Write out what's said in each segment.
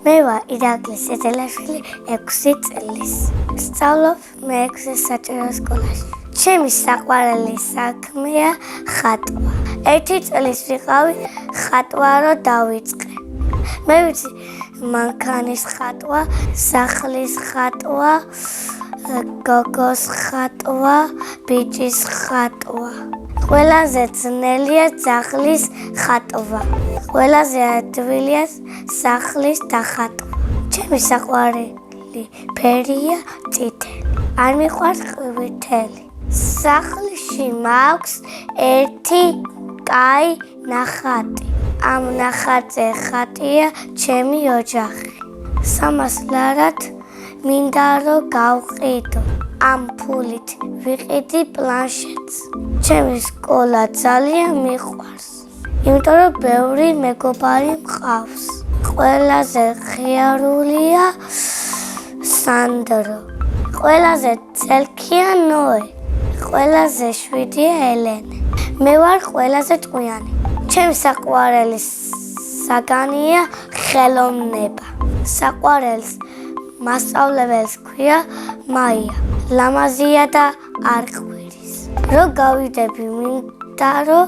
მე ვარ ირაკლი სეძელაშვილი 6 წლის. სწავლობ მე-6 საჯარო სკოლაში. ჩემი საყვარელი საქმეა ხატვა. 1 წლის ვიყავი ხატვა რო დავიწყე. მე ვიცი მანქანის ხატვა, სახლის ხატვა, გოგოს ხატვა, ბიჭის ხატვა. ყველაზე ძნელია ძაღლის ხატვა. ყველაზე ადვილია სახლის დახატვა. ჩემი საყვარელი ფერია წითელი. არ მიყვარს ყვითელი. სახლში მაქვს ერთი კაი ნახატი. ამ ნახატზე ხატია ჩემი ოჯახი. 300 ლარად მინდა რომ გავყიდო. ამ ფულით ვიყიდი პლანშეტს. ჩემი სკოლა ძალიან მიყვარს. იმიტომ რომ ბევრი მეგობარი მყავს. ყველაზე ღიარულია სანდრო. ყველაზე წელქია ნოე. ყველაზე შვიდია ელენე. მე ვარ ყველაზე ჭკვიანი. ჩემი საყვარელი საგანია ხელოვნება. საყვარელს მასწავლებელს ქვია მაია. ლამაზია და არ ყვირის. რო გავიდები მინდა რომ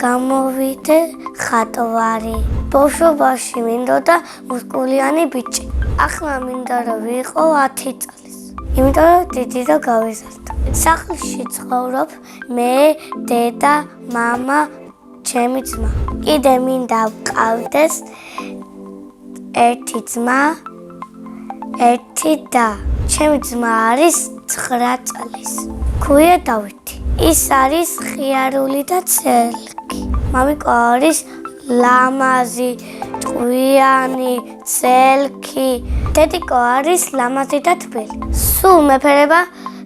გამოვიდე ხატვარი. ბავშვობაში მინდოდა მუსკულიანი ბიჭი. ახლა მინდა რომ ვიყო 10 წლის. იმიტომ რომ დიდი რო გავიზარდო. სახლში ცხოვრობ მე, დედა, მამა, ჩემი ძმა. კიდე მინდა ვყავდეს ერთი ძმა, ერთი და. ჩემი ძმა არის 9 წლის. ქვია დავითი. ის არის ხიარული და წელკი. მამიკო არის ლამაზი, ჭკვიანი, წელკი. დედიკო არის ლამაზი და თბილი. სულ მეფერება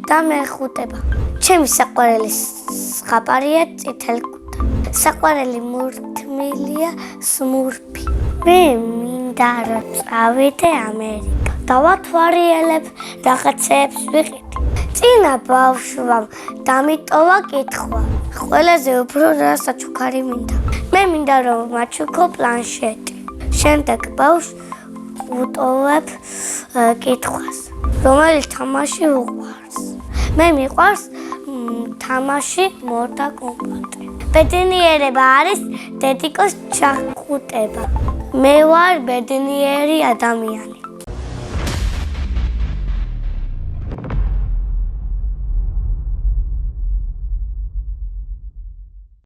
და მეხუტება. ჩემი საყვარელი ზღაპარია წითელი კუდა. საყვარელი მურთმილია სმურფი. მე მინდა რომ წავიდე ამერიკა. დავათვალიერებ რაღაცებს ვიყიდ. წინა ბავშვამ დამიტოვა კითხვა. ყველაზე უფრო რა საჩუქარი მინდა. მე მინდა რომ მაჩუქო პლანშეტი. შემდეგ ბავშვს ვუტოვებ კითხვას. რომელი თამაში უყვარს? მე მიყვარს თამაში მორდა კომპოტი. ბედნიერება არის დედიკოს ჩახუტება. მე ვარ ბედნიერი ადამიანი.